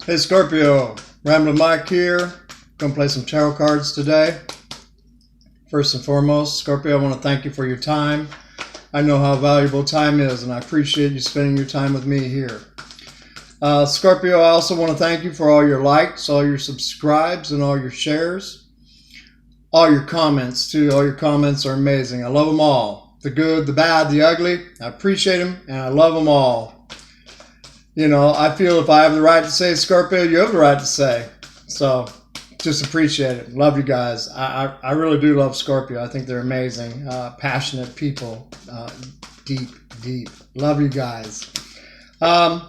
Hey Scorpio, Ramblin Mike here. Gonna play some tarot cards today. First and foremost, Scorpio, I want to thank you for your time. I know how valuable time is, and I appreciate you spending your time with me here. Scorpio, I also want to thank you for all your likes, all your subscribes, and all your shares. All your comments, too. All your comments are amazing. I love them all. The good, the bad, the ugly. I appreciate them, and I love them all. You know, I feel if I have the right to say Scorpio, you have the right to say. So, just appreciate it. Love you guys. I really do love Scorpio. I think they're amazing. Passionate people. Deep. Love you guys. I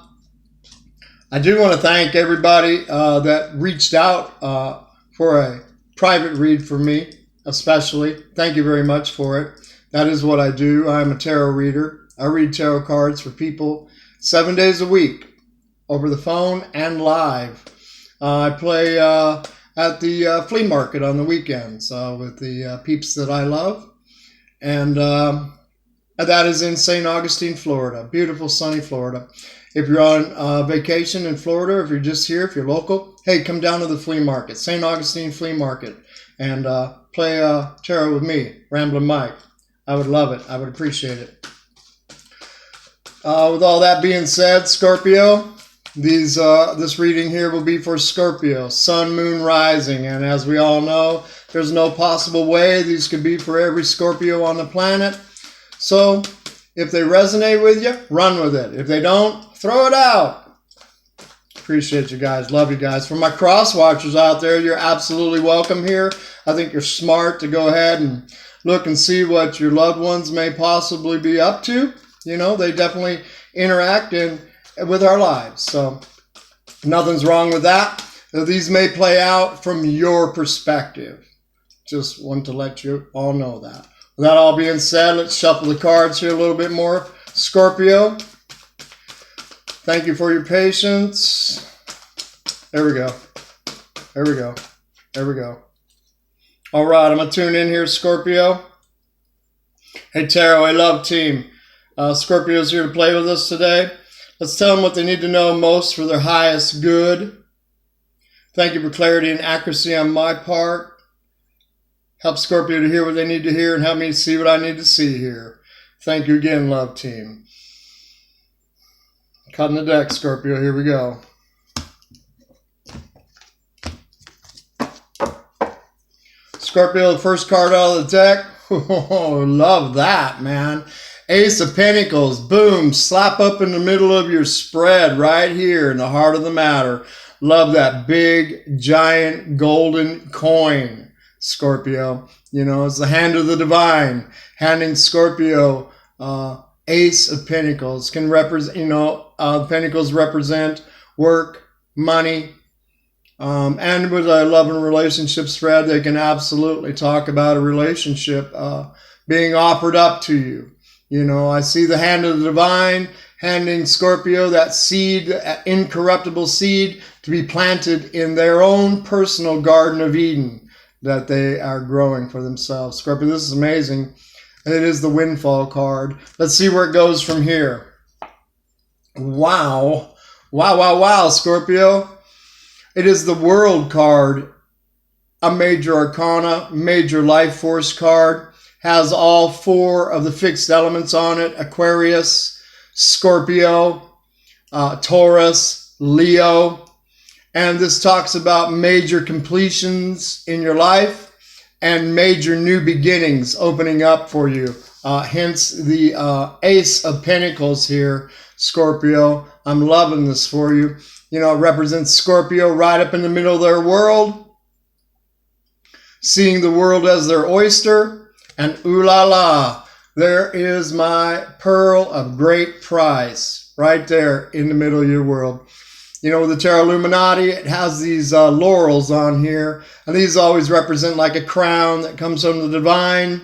do want to thank everybody that reached out for a private read for me, especially. Thank you very much for it. That is what I do. I'm a tarot reader. I read tarot cards for people 7 days a week over the phone and live. I play at the flea market on the weekends with the peeps that I love. And that is in St. Augustine, Florida. Beautiful, sunny Florida. If you're on vacation in Florida, if you're just here, if you're local, hey, come down to the flea market, St. Augustine Flea Market, and play tarot with me, Ramblin Mike. I would love it. I would appreciate it. With all that being said, Scorpio, this reading here will be for Scorpio, Sun, Moon, Rising. And as we all know, there's no possible way these could be for every Scorpio on the planet. So if they resonate with you, run with it. If they don't, throw it out. Appreciate you guys. Love you guys. For my cross watchers out there, you're absolutely welcome here. I think you're smart to go ahead and look and see what your loved ones may possibly be up to. You know, they definitely interact with our lives. So nothing's wrong with that. These may play out from your perspective. Just want to let you all know that. With that all being said, let's shuffle the cards here a little bit more. Scorpio, thank you for your patience. There we go. All right, I'm going to tune in here, Scorpio. Hey, Tarot, hey, love team. Scorpio's here to play with us today. Let's tell them what they need to know most for their highest good. Thank you for clarity and accuracy on my part. Help Scorpio to hear what they need to hear and help me to see what I need to see here. Thank you again, love team. Cutting the deck, Scorpio. Here we go. Scorpio, the first card out of the deck. Oh, love that, man. Ace of Pentacles, boom, slap up in the middle of your spread right here in the heart of the matter. Love that big, giant, golden coin, Scorpio. You know, it's the hand of the divine. Handing Scorpio Ace of Pentacles can represent, Pentacles represent work, money, and with a love and relationship spread, they can absolutely talk about a relationship being offered up to you. You know, I see the hand of the divine handing Scorpio that seed, that incorruptible seed, to be planted in their own personal Garden of Eden that they are growing for themselves. Scorpio, this is amazing. It is the windfall card. Let's see where it goes from here. Wow, Scorpio. It is the World card, a major arcana, major life force card. Has all four of the fixed elements on it: Aquarius, Scorpio, Taurus, Leo. And this talks about major completions in your life and major new beginnings opening up for you. Hence the Ace of Pentacles here, Scorpio. I'm loving this for you. You know, it represents Scorpio right up in the middle of their world, seeing the world as their oyster. And ooh la la, there is my pearl of great price right there in the middle of your world. You know, with the Tarot Illuminati, it has these laurels on here. And these always represent like a crown that comes from the divine.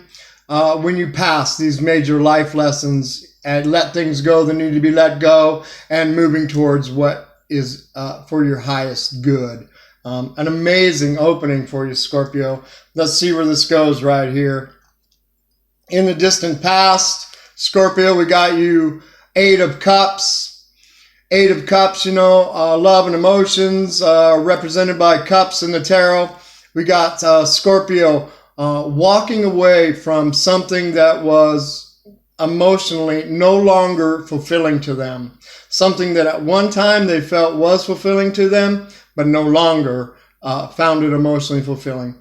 When you pass these major life lessons and let things go that need to be let go and moving towards what is for your highest good. An amazing opening for you, Scorpio. Let's see where this goes right here. In the distant past, Scorpio, we got you 8 of Cups. Eight of Cups, love and emotions, represented by cups in the tarot. We got Scorpio walking away from something that was emotionally no longer fulfilling to them. Something that at one time they felt was fulfilling to them, but no longer found it emotionally fulfilling.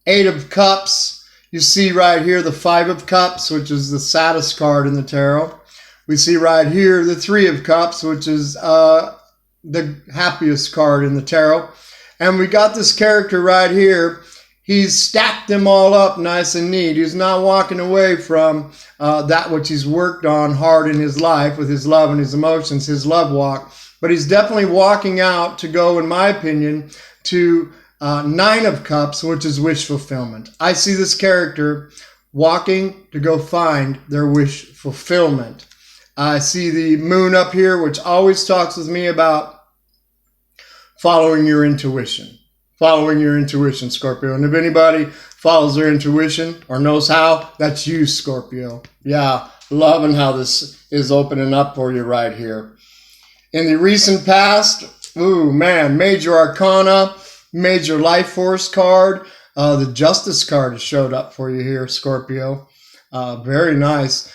Eight of Cups, you see right here the Five of Cups, which is the saddest card in the tarot. We see right here the Three of Cups, which is the happiest card in the tarot. And we got this character right here. He's stacked them all up nice and neat. He's not walking away from that which he's worked on hard in his life with his love and his emotions, his love walk. But he's definitely walking out to go, in my opinion, to Nine of Cups, which is wish fulfillment. I see this character walking to go find their wish fulfillment. I see the moon up here, which always talks with me about following your intuition. Following your intuition, Scorpio. And if anybody follows their intuition or knows how, that's you, Scorpio. Yeah, loving how this is opening up for you right here. In the recent past, ooh, man, major arcana, major life force card. The Justice card has showed up for you here, Scorpio. Very nice.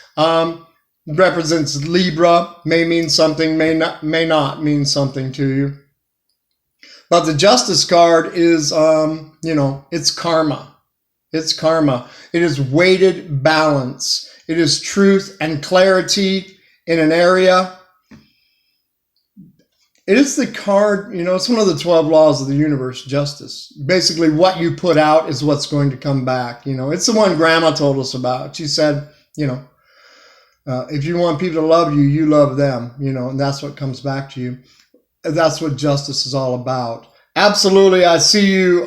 Represents Libra, may mean something, may not mean something to you. But the Justice card is, it's karma. It's karma. It is weighted balance. It is truth and clarity in an area. It is the card, it's one of the 12 laws of the universe, justice. Basically, what you put out is what's going to come back. It's the one Grandma told us about. She said, if you want people to love you, you love them, and that's what comes back to you. That's what justice is all about. Absolutely, I see you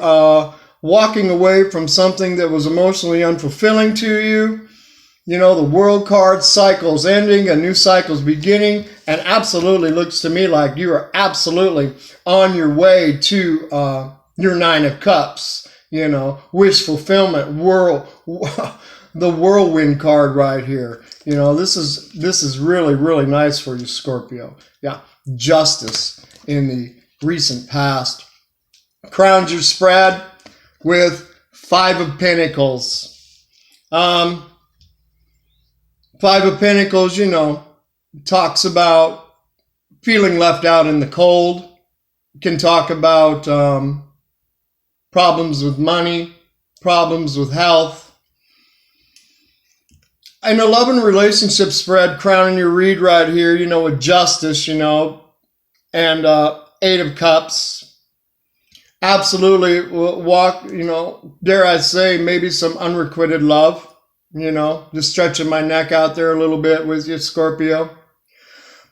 walking away from something that was emotionally unfulfilling to you. The world card cycle's ending, a new cycle's beginning, and absolutely looks to me like you are absolutely on your way to your Nine of Cups, wish fulfillment, the whirlwind card right here. This is really, really nice for you, Scorpio. Yeah, justice in the recent past. Crowns your spread with Five of Pentacles. Five of Pentacles, talks about feeling left out in the cold. Can talk about problems with money, problems with health. In a love and relationship spread, crowning your read right here, with Justice, and Eight of Cups. Absolutely walk, dare I say, maybe some unrequited love, just stretching my neck out there a little bit with you, Scorpio.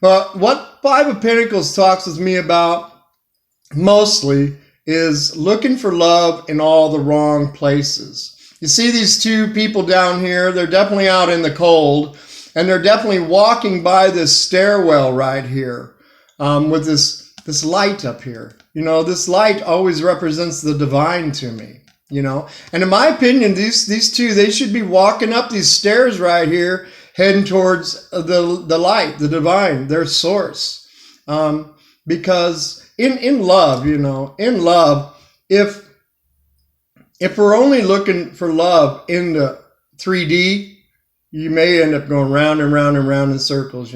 But what Five of Pentacles talks with me about mostly is looking for love in all the wrong places. You see these two people down here, they're definitely out in the cold, and they're definitely walking by this stairwell right here with this light up here. This light always represents the divine to me, And in my opinion, these two, they should be walking up these stairs right here, heading towards the light, the divine, their source. Because in love, in love, if we're only looking for love in the 3D, you may end up going round and round and round in circles,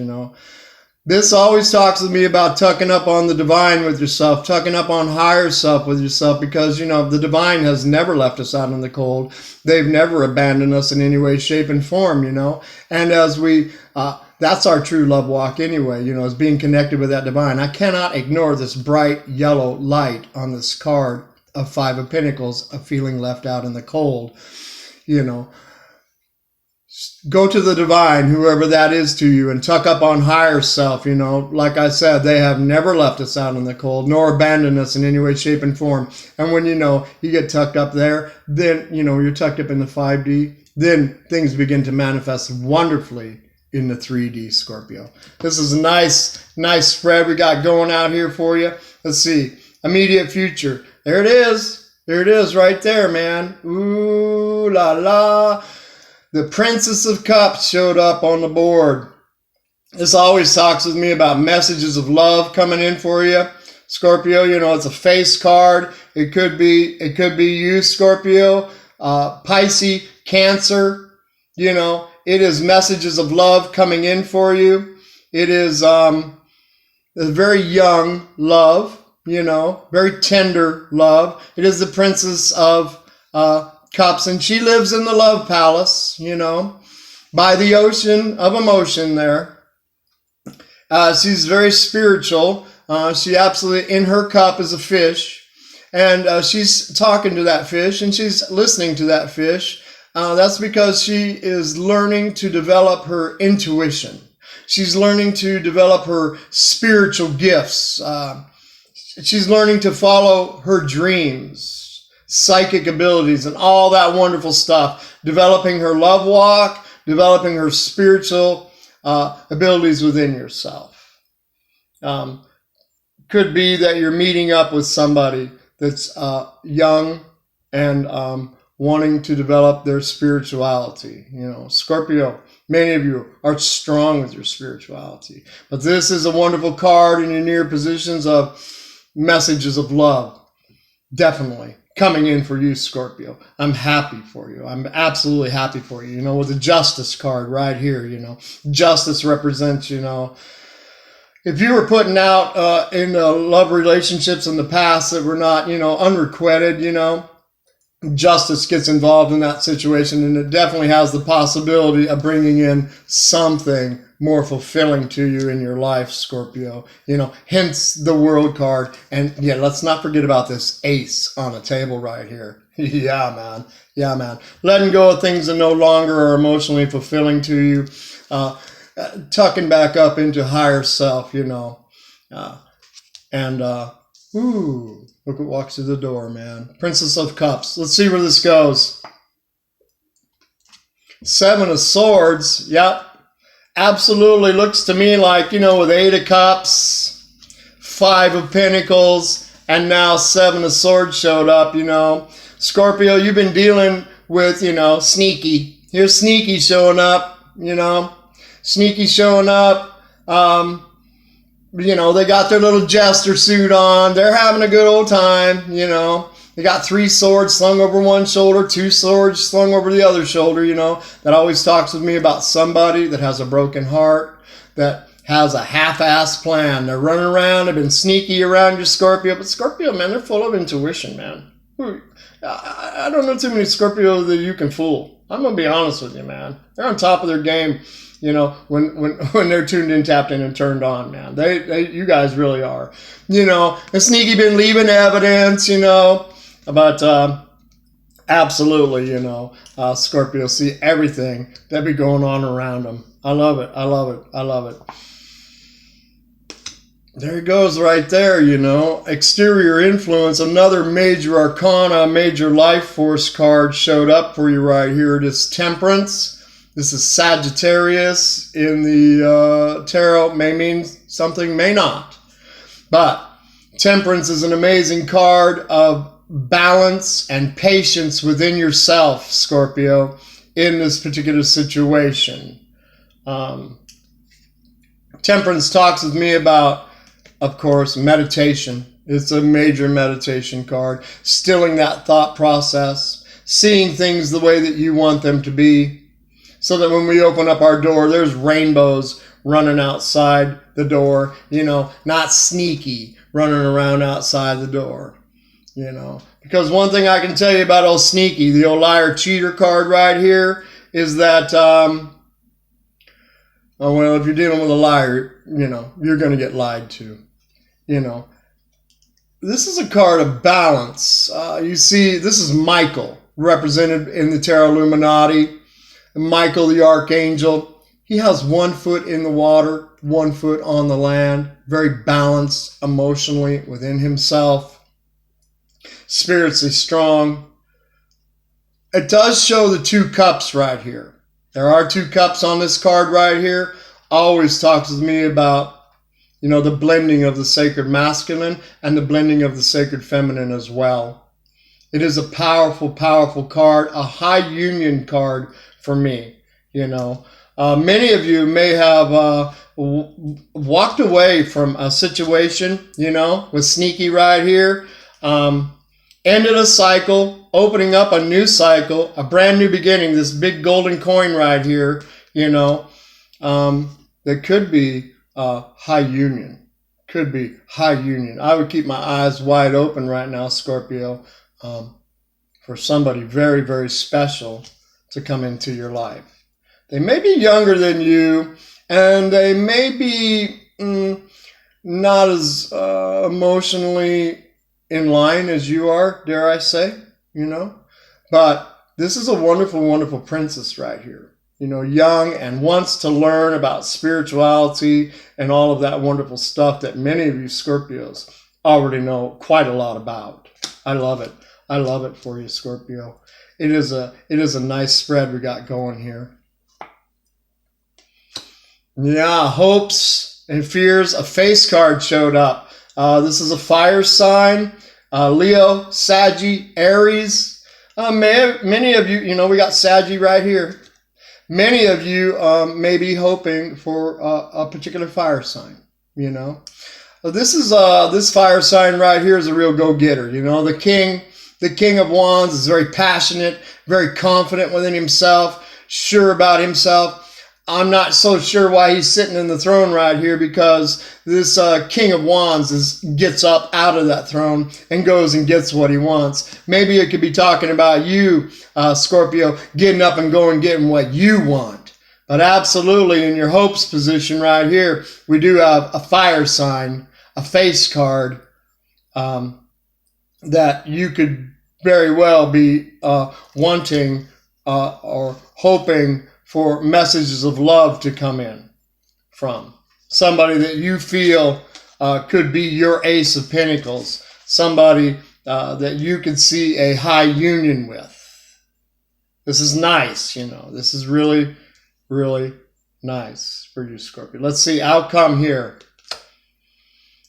This always talks with me about tucking up on the divine with yourself, tucking up on higher self with yourself, because, the divine has never left us out in the cold. They've never abandoned us in any way, shape, and form, And as we, that's our true love walk anyway, is being connected with that divine. I cannot ignore this bright yellow light on this card of Five of Pentacles, of feeling left out in the cold, Go to the divine, whoever that is to you, and tuck up on higher self. Like I said, they have never left us out in the cold, nor abandoned us in any way, shape, and form. And when you get tucked up there, then, you're tucked up in the 5D, then things begin to manifest wonderfully in the 3D, Scorpio. This is a nice spread we got going out here for you. Let's see. Immediate future. There it is. There it is right there, man. Ooh la la. The Princess of Cups showed up on the board. This always talks with me about messages of love coming in for you, Scorpio. You know, it's a face card. It could be you, Scorpio, Pisces, Cancer. You know, it is messages of love coming in for you. It is a very young love, you know, very tender love. It is the Princess of Cups, and she lives in the Love Palace, you know, by the ocean of emotion there. She's very spiritual. She absolutely, in her cup is a fish, and she's talking to that fish, and she's listening to that fish. That's because she is learning to develop her intuition. She's learning to develop her spiritual gifts. She's learning to follow her dreams, psychic abilities, and all that wonderful stuff. Developing her love walk, developing her spiritual abilities within yourself. Could be that you're meeting up with somebody that's young and wanting to develop their spirituality. You know, Scorpio, many of you are strong with your spirituality. But this is a wonderful card in your near positions of messages of love. Definitely coming in for you, Scorpio. I'm happy for you. I'm absolutely happy for you. You know, with the Justice card right here, you know, Justice represents, you know, if you were putting out in love relationships in the past that were not, you know, unrequited, you know, Justice gets involved in that situation, and it definitely has the possibility of bringing in something more fulfilling to you in your life, Scorpio. You know, hence the World card. And yeah, let's not forget about this Ace on the table right here. Yeah, man. Yeah, man. Letting go of things that no longer are emotionally fulfilling to you. Tucking back up into higher self, you know. Ooh, look what walks through the door, man. Princess of Cups. Let's see where this goes. Seven of Swords. Yep. Absolutely looks to me like, you know, with Eight of Cups, Five of Pentacles, and now Seven of Swords showed up, you know. Scorpio, you've been dealing with, you know, sneaky. Here's sneaky showing up, you know. Sneaky showing up. You know, they got their little jester suit on. They're having a good old time, you know. They got 3 swords slung over one shoulder, 2 swords slung over the other shoulder, you know. That always talks with me about somebody that has a broken heart, that has a half-assed plan. They're running around, they've been sneaky around your Scorpio. But Scorpio, man, they're full of intuition, man. I don't know too many Scorpios that you can fool. I'm going to be honest with you, man. They're on top of their game. You know, when they're tuned in, tapped in, and turned on, man. You guys really are. You know, and sneaky been leaving evidence, you know. But absolutely, you know, Scorpio see everything that be going on around them. I love it. I love it. I love it. There it goes right there, you know. Exterior influence, another major arcana, major life force card showed up for you right here. It is Temperance. This is Sagittarius in the tarot. May mean something, may not. But Temperance is an amazing card of balance and patience within yourself, Scorpio, in this particular situation. Temperance talks with me about, of course, meditation. It's a major meditation card. Stilling that thought process. Seeing things the way that you want them to be. So that when we open up our door, there's rainbows running outside the door, you know, not sneaky running around outside the door, you know. Because one thing I can tell you about old Sneaky, the old liar cheater card right here, is that, oh, well, if you're dealing with a liar, you know, you're going to get lied to, you know. This is a card of balance. You see, this is Michael, represented in the Tarot Illuminati. Michael the Archangel, he has 1 foot in the water, 1 foot on the land, very balanced emotionally within himself, spiritually strong. It does show the 2 cups right here. There are 2 cups on this card right here. Always talks with me about, you know, the blending of the sacred masculine and the blending of the sacred feminine as well. It is a powerful, powerful card, a high union card for me, you know. Many of you may have walked away from a situation, with sneaky right here. Ended a cycle, opening up a new cycle, a brand new beginning, this big golden coin right here, that could be high union. Could be high union. I would keep my eyes wide open right now, Scorpio, for somebody very, very special to come into your life. They may be younger than you, and they may be not as emotionally in line as you are, dare I say, But this is a wonderful, wonderful princess right here, young and wants to learn about spirituality and all of that wonderful stuff that many of you Scorpios already know quite a lot about. I love it. I love it for you, Scorpio. It is a nice spread we got going here. Yeah, hopes and fears. A face card showed up. This is a fire sign. Leo, Saggy, Aries. Many of you, we got Saggy right here. Many of you may be hoping for a particular fire sign, This fire sign right here is a real go-getter, The King of Wands is very passionate, very confident within himself, sure about himself. I'm not so sure why he's sitting in the throne right here, because this King of Wands gets up out of that throne and goes and gets what he wants. Maybe it could be talking about you, Scorpio, getting up and going, getting what you want. But absolutely, in your hopes position right here, we do have a fire sign, a face card, that you could very well be wanting or hoping for messages of love to come in from. Somebody that you feel could be your Ace of Pentacles. Somebody that you could see a high union with. This is nice, This is really, really nice for you, Scorpio. Let's see, outcome here.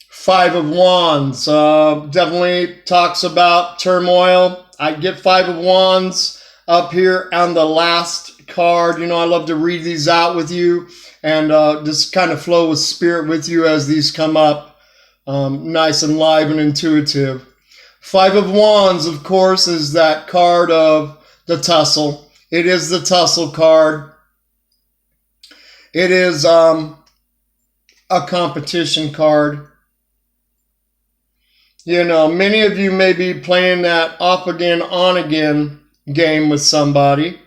Five of Wands. Definitely talks about turmoil. I get Five of Wands up here on the last card. I love to read these out with you and just kind of flow with spirit with you as these come up. Nice and live and intuitive. Five of Wands, of course, is that card of the tussle. It is the tussle card. It is a competition card. Many of you may be playing that off again, on again game with somebody,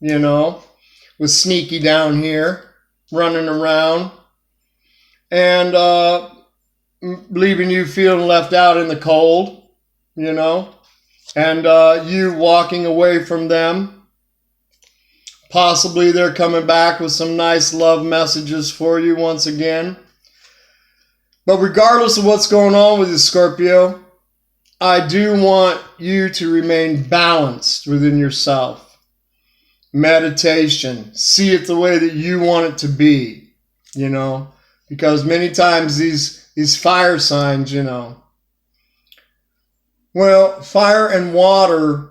with sneaky down here, running around, and leaving you feeling left out in the cold, and you walking away from them. Possibly they're coming back with some nice love messages for you once again. But regardless of what's going on with you, Scorpio, I do want you to remain balanced within yourself. Meditation. See it the way that you want it to be, because many times these fire signs, well, fire and water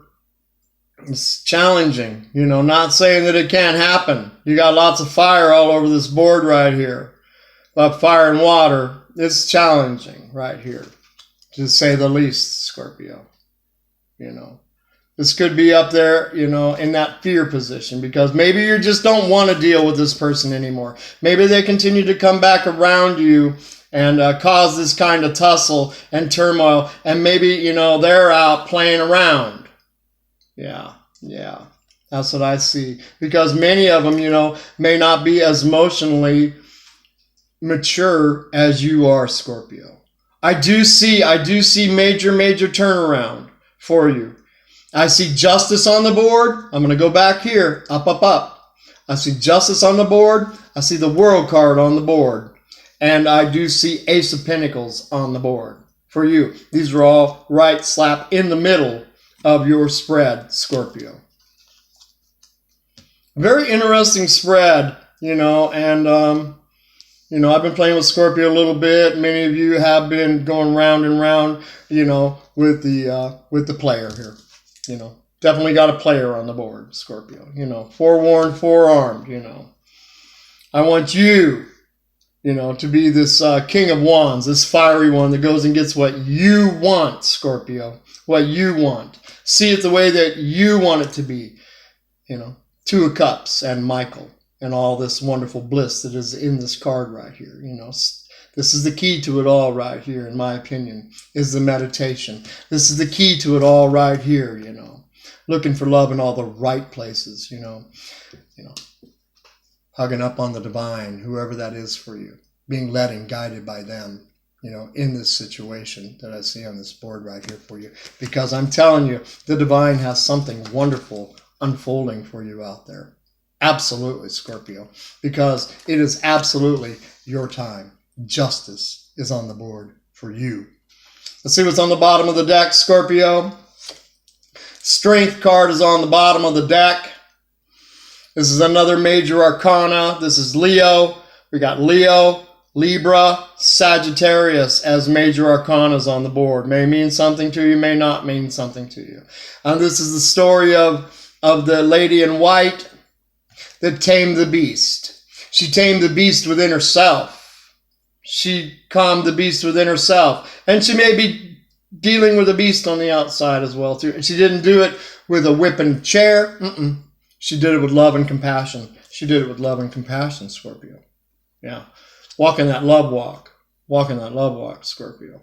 is challenging, not saying that it can't happen. You got lots of fire all over this board right here. But fire and water, it's challenging right here, to say the least, Scorpio. This could be up there, in that fear position, because maybe you just don't want to deal with this person anymore. Maybe they continue to come back around you and cause this kind of tussle and turmoil, and maybe, they're out playing around. Yeah, that's what I see. Because many of them, may not be as emotionally mature as you are, Scorpio. I do see major turnaround for you. I see justice on the board. I'm going to go back here, up. I see justice on the board. I see the World card on the board. And I do see Ace of Pentacles on the board for you. These are all right slap in the middle of your spread, Scorpio. Very interesting spread, and I've been playing with Scorpio a little bit. Many of you have been going round and round, with the player here. Definitely got a player on the board, Scorpio. Forewarned, forearmed, I want you, to be this king of wands, this fiery one that goes and gets what you want, Scorpio, what you want. See it the way that you want it to be. Two of Cups and Michael and all this wonderful bliss that is in this card right here. This is the key to it all right here, in my opinion, is the meditation. This is the key to it all right here, looking for love in all the right places, hugging up on the divine, whoever that is for you, being led and guided by them, in this situation that I see on this board right here for you. Because I'm telling you, the divine has something wonderful unfolding for you out there. Absolutely, Scorpio, because it is absolutely your time. Justice is on the board for you. Let's see what's on the bottom of the deck, Scorpio. Strength card is on the bottom of the deck. This is another major arcana. This is Leo. We got Leo, Libra, Sagittarius as major arcanas on the board. May mean something to you, may not mean something to you. And this is the story of the lady in white that tamed the beast. She tamed the beast within herself. She calmed the beast within herself. And she may be dealing with a beast on the outside as well, too. And she didn't do it with a whip and chair. She did it with love and compassion. She did it with love and compassion, Scorpio. Yeah. Walking that love walk. Walking that love walk, Scorpio.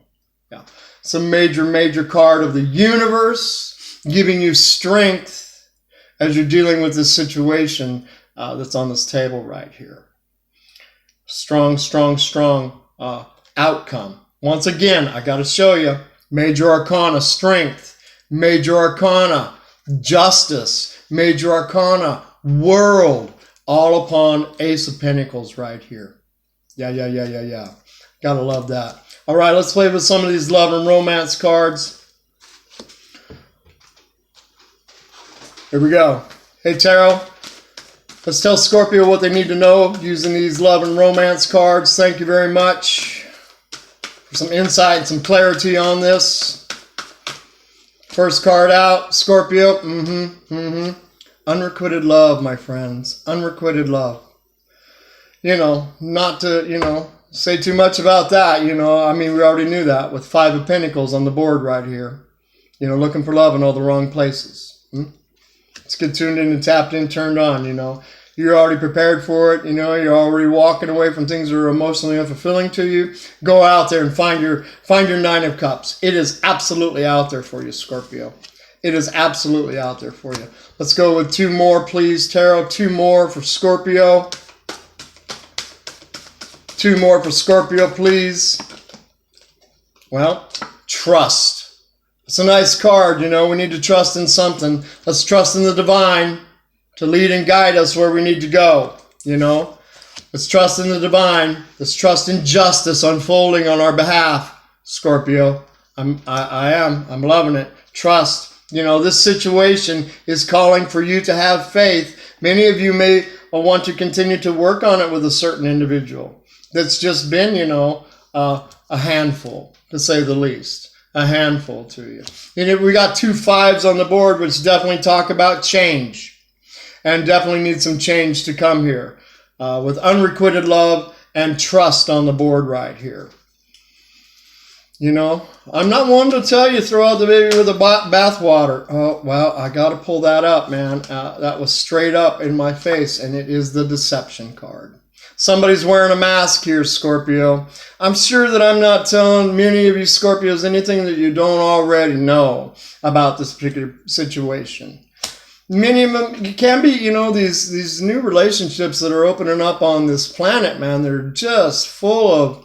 Yeah. It's a major, major card of the universe giving you strength as you're dealing with this situation that's on this table right here. Strong, strong, strong outcome. Once again, I got to show you. Major arcana, strength. Major arcana, justice. Major arcana, world. All upon Ace of Pentacles right here. Yeah. Gotta love that. All right, let's play with some of these love and romance cards. Here we go. Hey, Tarot. Let's tell Scorpio what they need to know using these love and romance cards. Thank you very much for some insight and some clarity on this. First card out, Scorpio. Unrequited love, my friends. Unrequited love. Not to, say too much about that. We already knew that with Five of Pentacles on the board right here. Looking for love in all the wrong places. Let's get tuned in and tapped in, turned on, You're already prepared for it. You're already walking away from things that are emotionally unfulfilling to you. Go out there and find your Nine of Cups. It is absolutely out there for you, Scorpio. It is absolutely out there for you. Let's go with two more, please, Tarot. Two more for Scorpio. Two more for Scorpio, please. Well, trust. It's a nice card, we need to trust in something. Let's trust in the divine to lead and guide us where we need to go, Let's trust in the divine. Let's trust in justice unfolding on our behalf, Scorpio. I'm loving it. Trust. This situation is calling for you to have faith. Many of you may want to continue to work on it with a certain individual that's just been, a handful, to say the least. A handful to you. We got 2 5s on the board, which definitely talk about change. And definitely need some change to come here. With unrequited love and trust on the board right here. I'm not one to tell you throw out the baby with the bathwater. Oh, well, I got to pull that up, man. That was straight up in my face, and it is the deception card. Somebody's wearing a mask here, Scorpio. I'm sure that I'm not telling many of you Scorpios anything that you don't already know about this particular situation. Many of them can be, these new relationships that are opening up on this planet, man. They're just full of,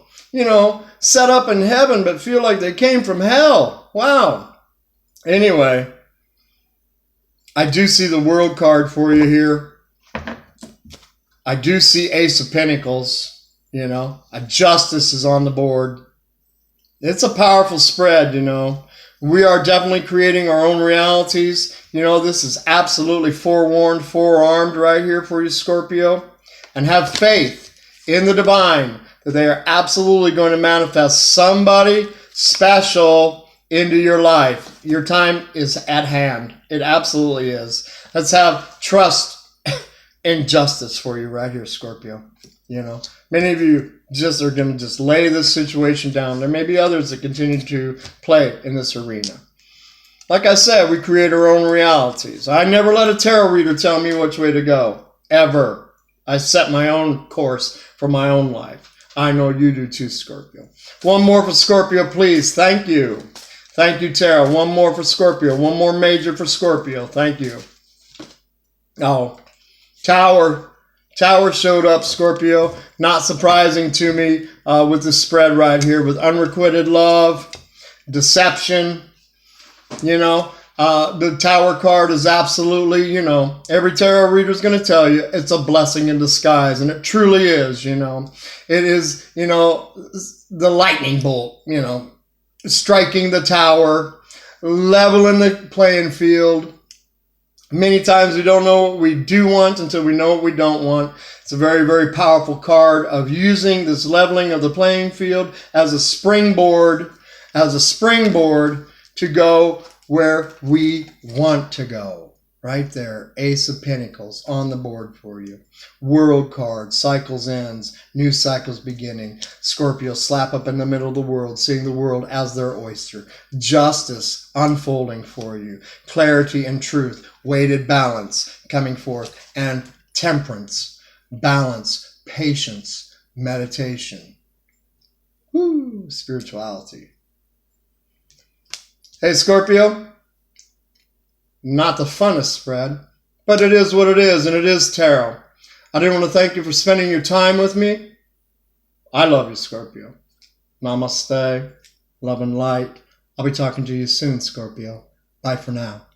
set up in heaven, but feel like they came from hell. Wow. Anyway, I do see the world card for you here. I do see Ace of Pentacles, a justice is on the board. It's a powerful spread, We are definitely creating our own realities. This is absolutely forewarned, forearmed right here for you, Scorpio. And have faith in the divine that they are absolutely going to manifest somebody special into your life. Your time is at hand. It absolutely is. Let's have trust and justice for you right here, Scorpio. You know, many of you just are going to just lay this situation down. There may be others that continue to play in this arena. Like I said, we create our own realities. I never let a tarot reader tell me which way to go, ever. I set my own course for my own life. I know you do too, Scorpio. One more for Scorpio, please. Thank you. Thank you, Tarot. One more for Scorpio. One more major for Scorpio. Thank you. Oh, Tower. Tower showed up, Scorpio. Not surprising to me with the spread right here with unrequited love, deception. You know, the Tower card is absolutely, you know, every tarot reader is going to tell you it's a blessing in disguise. And it truly is, you know. It is, you know, the lightning bolt, you know, striking the tower, leveling the playing field. Many times we don't know what we do want until we know what we don't want. It's a very, very powerful card of using this leveling of the playing field as a springboard to go where we want to go. Right there, Ace of Pentacles on the board for you. World card, cycles ends, new cycles beginning. Scorpio slap up in the middle of the world, seeing the world as their oyster. Justice unfolding for you. Clarity and truth, weighted balance coming forth. And temperance, balance, patience, meditation. Woo, spirituality. Hey, Scorpio. Not the funnest spread, but it is what it is, and it is tarot. I did want to thank you for spending your time with me. I love you, Scorpio. Namaste. Love and light. I'll be talking to you soon, Scorpio. Bye for now.